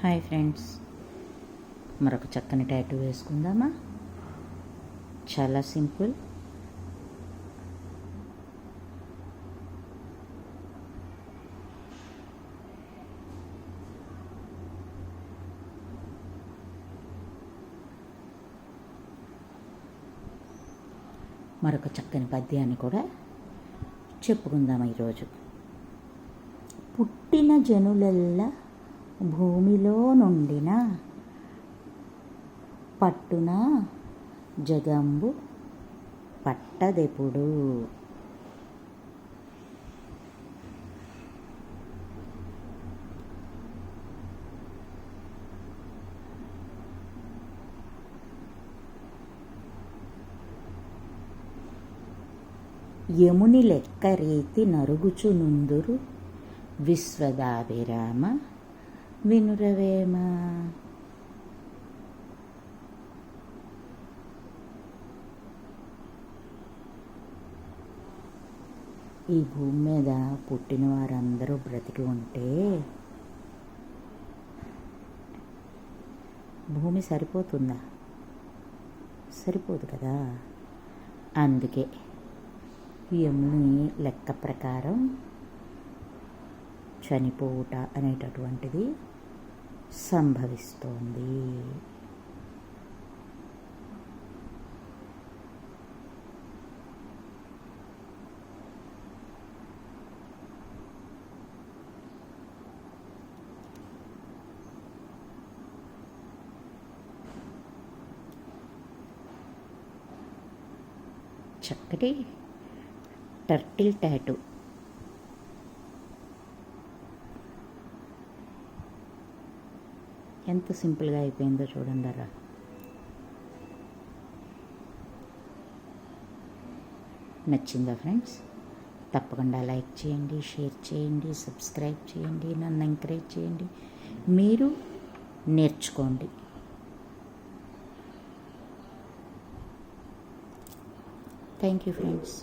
Hi friends, మరొక చక్కని tattoo వేసుకుందామా? చాలా సింపుల్. మరొక చక్కని పద్యాన్ని కూడా చెప్పుకుందామా ఈరోజు. పుట్టిన జనులెల్లా భూమిలో నుండిన పట్టున జగంబు పట్టదెప్పుడు. యముని లెక్క రీతి నరుగుచునుందురు విశ్వదాభిరామ వినురవేమ. ఈ భూమి మీద పుట్టిన వారందరూ బ్రతికి ఉంటే భూమి సరిపోతుందా? సరిపోదు కదా. అందుకే యముని లెక్క ప్రకారం చనిపోవుట అనేటటువంటిది సంభవిస్తోంది. చక్కటి టర్టిల్ టాటూ. ఎంత సింపుల్గా అయిపోయిందో చూడండి. అలా నచ్చిందా ఫ్రెండ్స్? తప్పకుండా లైక్ చేయండి, షేర్ చేయండి, సబ్స్క్రైబ్ చేయండి, నన్ను ఎంకరేజ్ చేయండి, మీరు నేర్చుకోండి. Thank you friends.